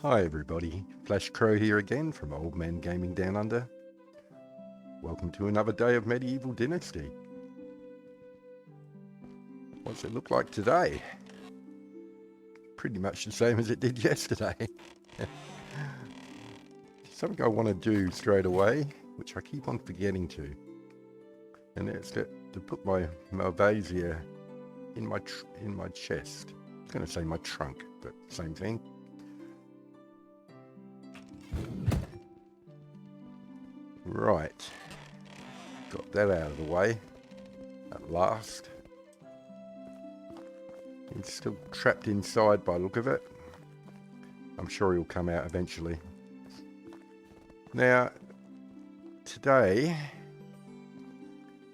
Hi everybody, Flash Crow here again from Old Man Gaming Down Under. Welcome to another day of Medieval Dynasty. What's it look like today? Pretty much the same as it did yesterday. Something I want to do straight away, which I keep on forgetting to. And that's to put my Malvasia in my chest. I was going to say my trunk, but same thing. Right, got that out of the way at last. He's still trapped inside by the look of it. I'm sure he'll come out eventually. Now, today,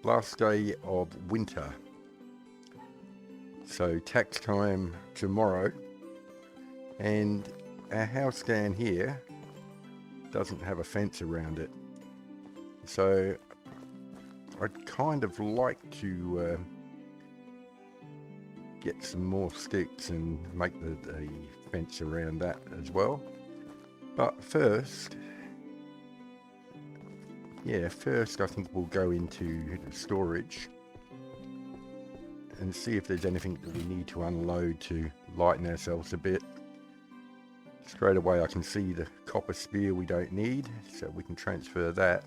last day of winter. So tax time tomorrow, and our house down here doesn't have a fence around it. So I'd kind of like to get some more sticks and make the fence around that as well. But first I think we'll go into the storage and see if there's anything that we need to unload to lighten ourselves a bit. Straight away I can see the copper spear we don't need, so we can transfer that.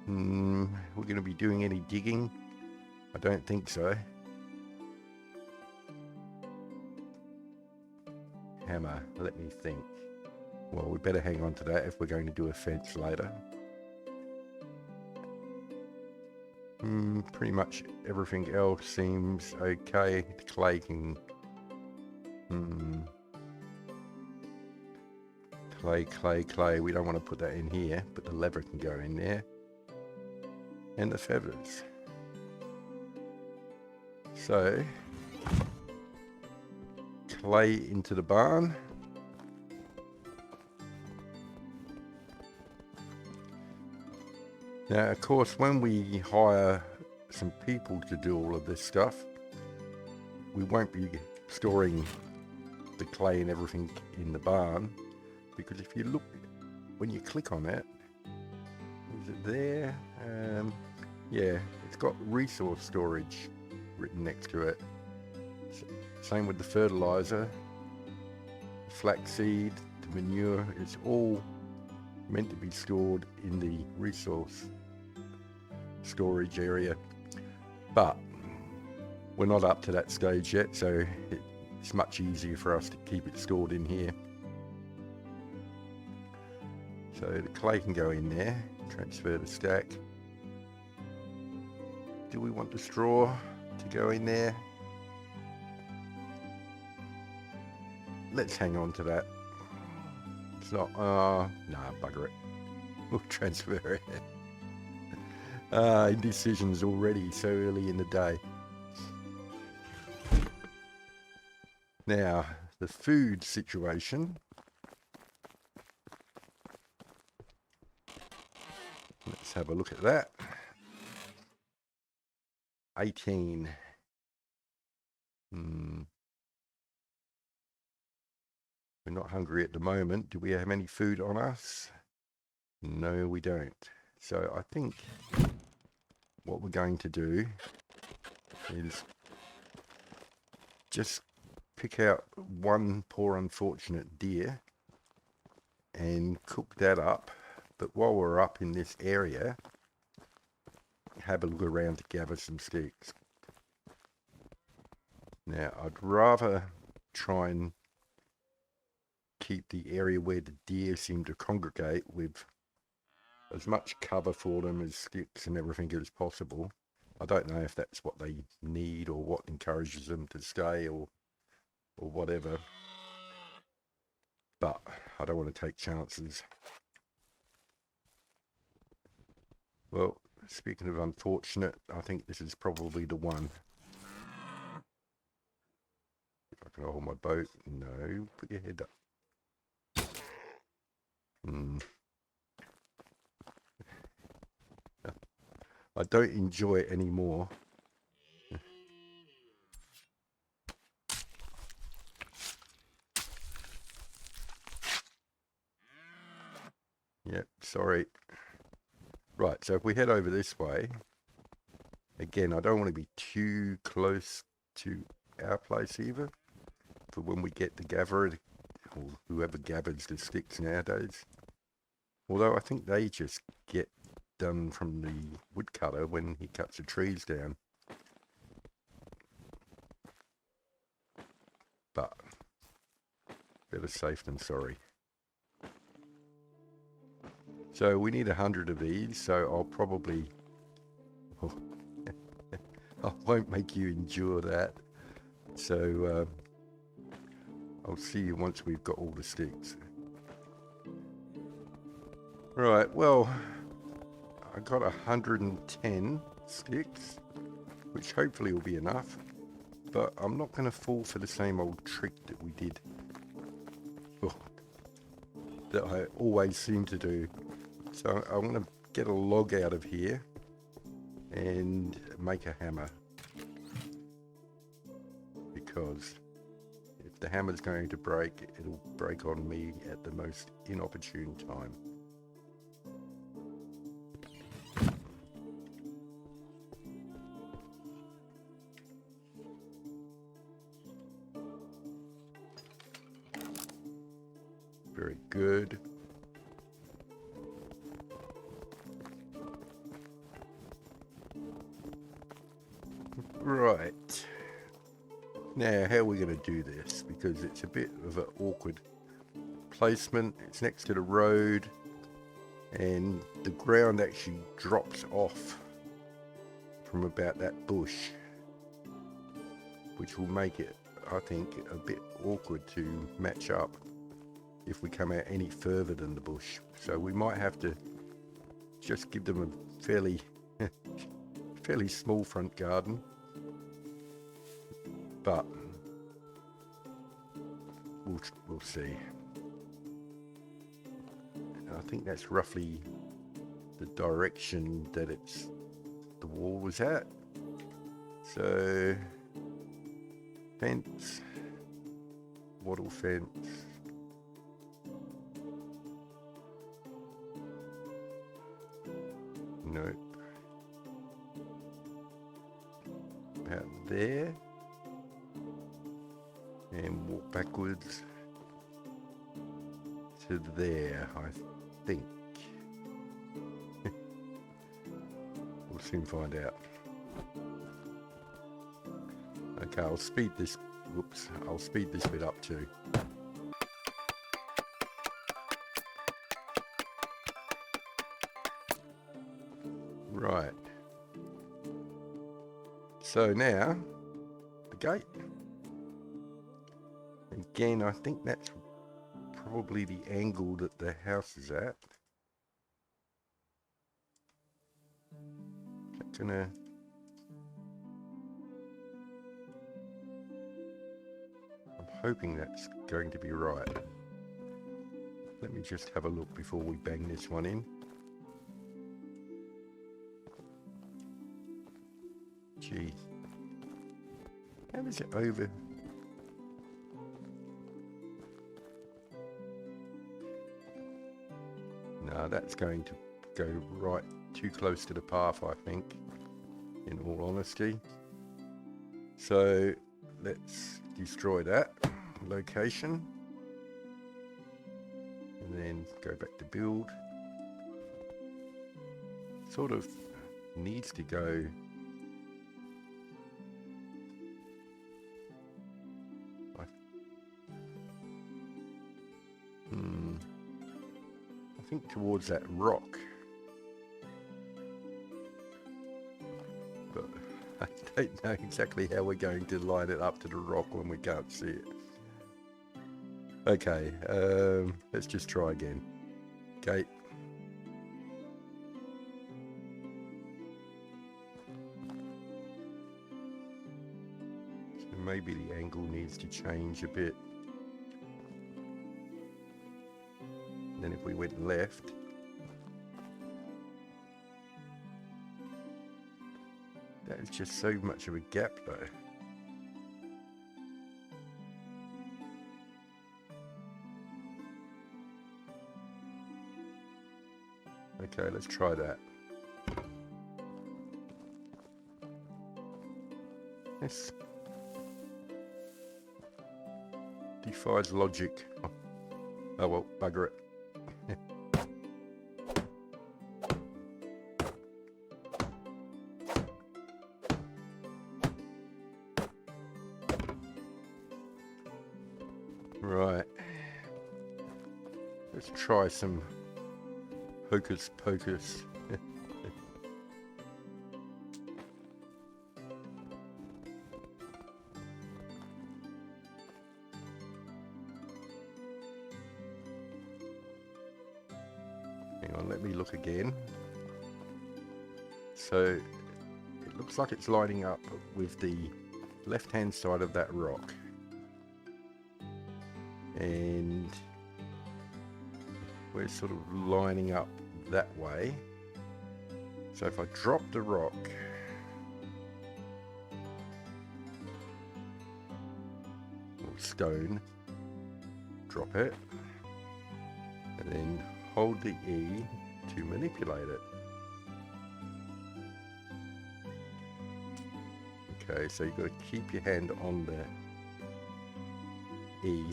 We're going to be doing any digging? I don't think so. Hammer, let me think. Well, we better hang on to that if we're going to do a fence later. Pretty much everything else seems okay. The clay can... Clay. We don't want to put that in here, but the leather can go in there. And the feathers. So, clay into the barn. Now, of course, when we hire some people to do all of this stuff, we won't be storing the clay and everything in the barn, because if you look, when you click on it, is it there? Yeah, it's got resource storage written next to it. Same with the fertilizer, flaxseed, the manure. It's all meant to be stored in the resource storage area. But we're not up to that stage yet, so it's much easier for us to keep it stored in here. So the clay can go in there, transfer the stack. Do we want the straw to go in there? Let's hang on to that. It's not, nah, bugger it. We'll transfer it. Indecisions already so early in the day. Now, the food situation. Let's have a look at that. 18. We're not hungry at the moment. Do we have any food on us? No, we don't. So I think what we're going to do is just pick out one poor unfortunate deer and cook that up. But while we're up in this area, have a look around to gather some sticks. Now, I'd rather try and keep the area where the deer seem to congregate with as much cover for them as sticks and everything as possible. I don't know if that's what they need or what encourages them to stay or whatever, but I don't want to take chances. Well, speaking of unfortunate, I think this is probably the one. If I can hold my boat. No, put your head up. I don't enjoy it anymore. Yep, sorry. Right, so if we head over this way, again, I don't want to be too close to our place either, for when we get the gatherer, or whoever gathers the sticks nowadays. Although I think they just get done from the woodcutter when he cuts the trees down. But better safe than sorry. So we need 100 of these, so I'll probably... Oh, I won't make you endure that. So I'll see you once we've got all the sticks. Right, well, I got 110 sticks, which hopefully will be enough. But I'm not going to fall for the same old trick that we did. Oh, that I always seem to do. So I'm going to get a log out of here and make a hammer. Because if the hammer's going to break, it'll break on me at the most inopportune time. Very good. Right. Now, how are we going to do this? Because it's a bit of an awkward placement. It's next to the road, and the ground actually drops off from about that bush, which will make it, I think, a bit awkward to match up if we come out any further than the bush. So we might have to just give them a fairly fairly small front garden, but we'll see. I think that's roughly the direction that the wall was at. So fence, wattle fence. Nope. About there. And walk backwards to there, I think. We'll soon find out. Okay, I'll speed this. Whoops, I'll speed this bit up too. Right. So now, the gate. Again, I think that's probably the angle that the house is at. That's gonna... I'm hoping that's going to be right. Let me just have a look before we bang this one in. Gee. How is it over? No, that's going to go right too close to the path, I think, in all honesty. So let's destroy that location and then go back to build. Sort of needs to go I think towards that rock, but I don't know exactly how we're going to line it up to the rock when we can't see it. Okay, let's just try again. Okay. So maybe the angle needs to change a bit. Then if we went left, that is just so much of a gap though. Okay, let's try that. This defies logic. Oh well, bugger it. Right. Let's try some hocus pocus. Hang on, let me look again. So it looks like it's lining up with the left hand side of that rock. And we're sort of lining up that way. So if I drop the rock, or stone, drop it, and then hold the E to manipulate it. Okay, so you've got to keep your hand on the E.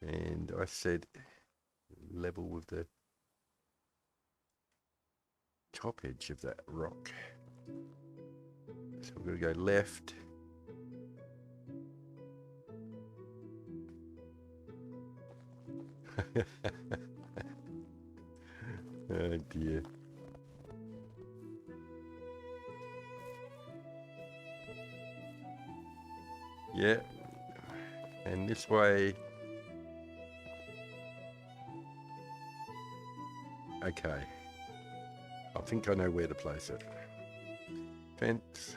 And I said level with the top edge of that rock. So we're going to go left. Oh dear. Yeah. And this way. Okay. I think I know where to place it. Fence.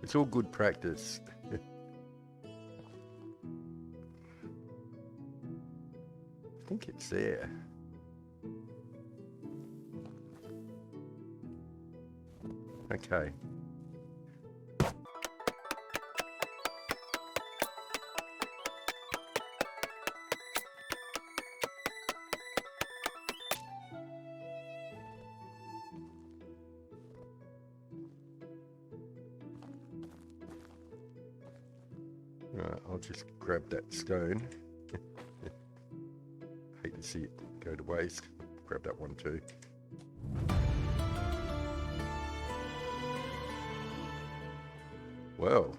It's all good practice. I think it's there. Okay. Right, I'll just grab that stone. Hate to see it go to waste. Grab that one too. Well,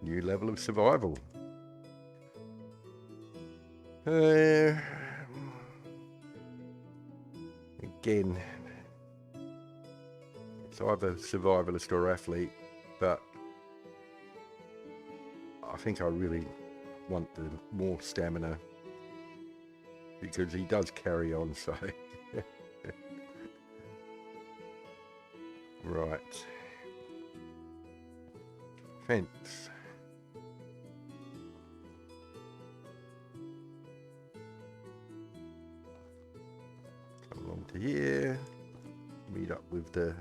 new level of survival. Again, it's either survivalist or athlete, but I think I really want the more stamina because he does carry on, so. Right. Fence. Come along to here. Meet up with the,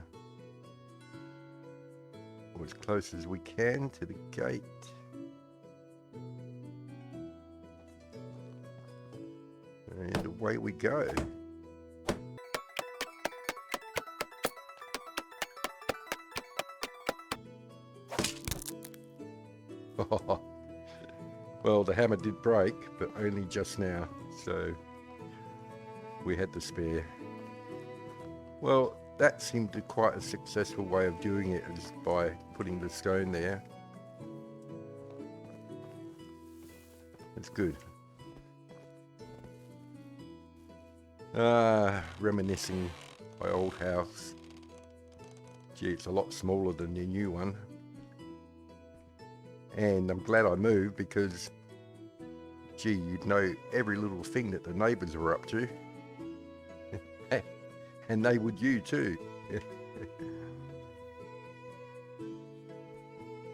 or as close as we can to the gate. And away we go. Well, the hammer did break, but only just now, so we had to spare. Well, that seemed to quite a successful way of doing it, is by putting the stone there. It's good. Reminiscing my old house. Gee, it's a lot smaller than the new one. And I'm glad I moved because, gee, you'd know every little thing that the neighbours were up to. And they would you too.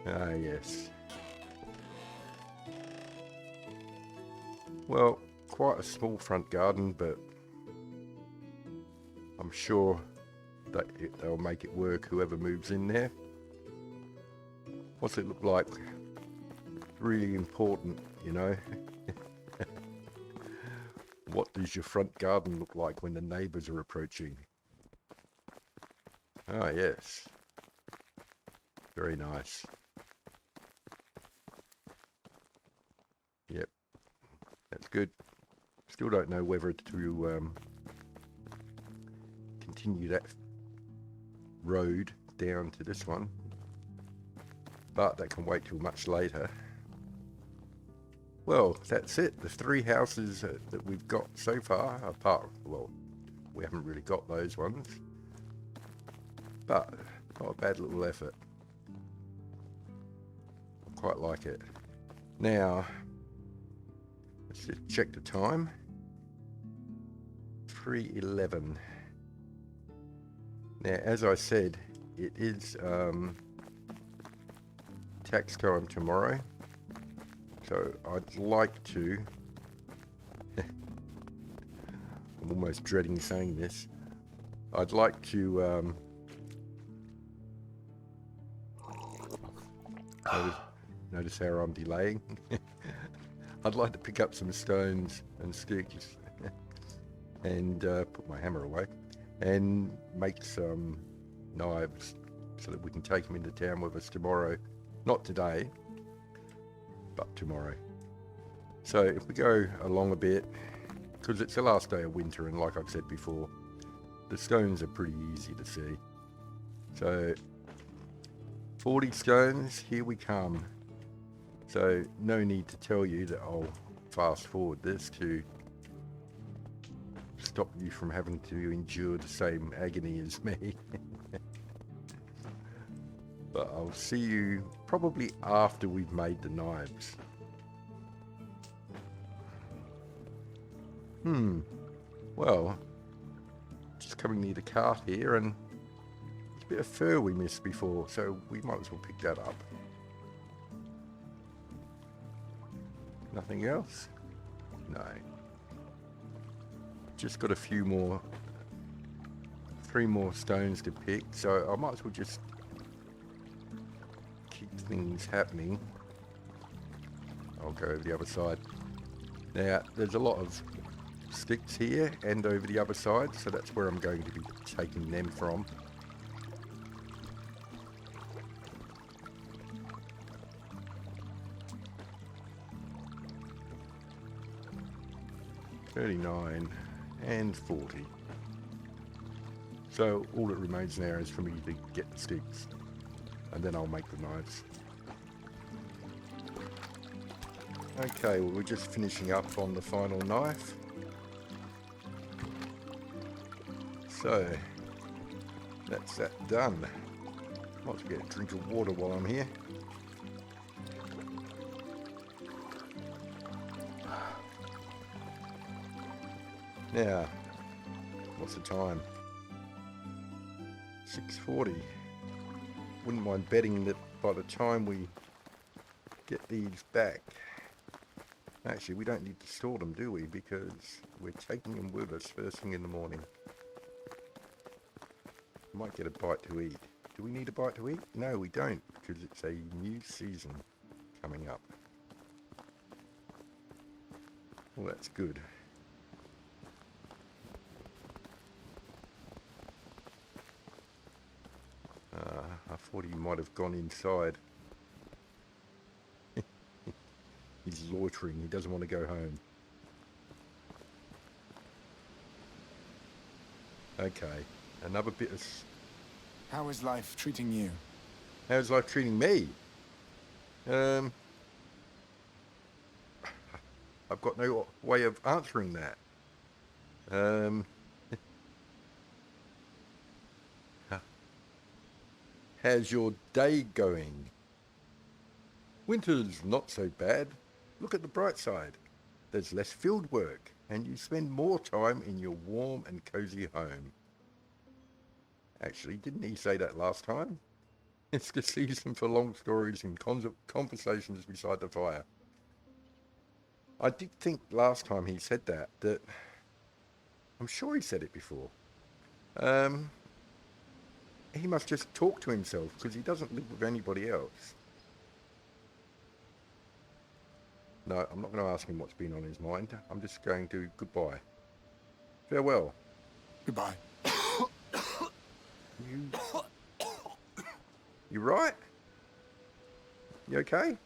Ah, yes. Well, quite a small front garden, but I'm sure they'll make it work, whoever moves in there. What's it look like? Really important, you know. What does your front garden look like when the neighbours are approaching? Ah, yes. Very nice. Yep, that's good. Still don't know whether to continue that road down to this one, but that can wait till much later. Well, that's it. The 3 houses that we've got so far, apart, well, we haven't really got those ones, but not a bad little effort. I quite like it. Now, let's just check the time. 3:11. Now, as I said, it is tax time tomorrow, so I'd like to, I'm almost dreading saying this, I'd like to notice how I'm delaying. I'd like to pick up some stones and sticks and put my hammer away and make some knives so that we can take them into town with us tomorrow. Not today, but tomorrow. So if we go along a bit, because it's the last day of winter, and like I've said before, the stones are pretty easy to see. So 40 stones, here we come. So no need to tell you that I'll fast forward this to stop you from having to endure the same agony as me. But I'll see you probably after we've made the knives. Well, just coming near the cart here, and there's a bit of fur we missed before, so we might as well pick that up. Nothing else? No. Just got a few more, 3 more stones to pick, so I might as well just keep things happening. I'll go over the other side. Now, there's a lot of sticks here and over the other side, so that's where I'm going to be taking them from. $39 and $40. So all that remains now is for me to get the sticks, and then I'll make the knives. Okay, well, we're just finishing up on the final knife. So that's that done. Might as well get a drink of water while I'm here. Now, what's the time? 6:40. Wouldn't mind betting that by the time we get these back, actually we don't need to store them, do we? Because we're taking them with us first thing in the morning. Might get a bite to eat. Do we need a bite to eat? No, we don't, because it's a new season coming up. Well, that's good. I thought he might have gone inside. He's loitering. He doesn't want to go home. Okay, another bit of... How is life treating you? How's life treating me? I've got no way of answering that. How's your day going? Winter's not so bad. Look at the bright side. There's less field work, and you spend more time in your warm and cozy home. Actually, didn't he say that last time? It's the season for long stories and conversations beside the fire. I did think last time he said that I'm sure he said it before. He must just talk to himself because he doesn't live with anybody else. No, I'm not going to ask him what's been on his mind. I'm just going to goodbye. Farewell. Goodbye. You right? You okay?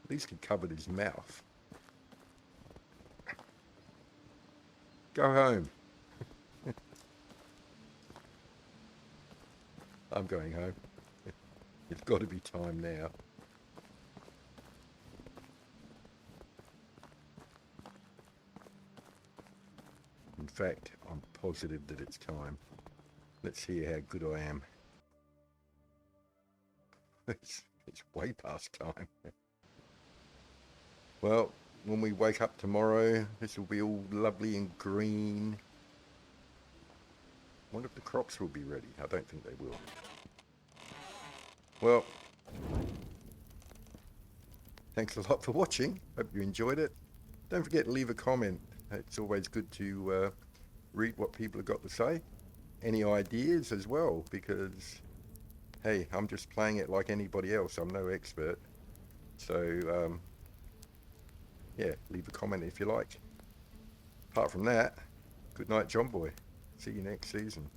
At least he covered his mouth. Go home. I'm going home. It's got to be time now. In fact, I'm positive that it's time. Let's see how good I am. It's way past time. Well, when we wake up tomorrow, this will be all lovely and green. I wonder if the crops will be ready. I don't think they will. Well, thanks a lot for watching. Hope you enjoyed it. Don't forget to leave a comment. It's always good to read what people have got to say. Any ideas as well, because, hey, I'm just playing it like anybody else. I'm no expert. So, yeah, leave a comment if you like. Apart from that, good night, John Boy. See you next season.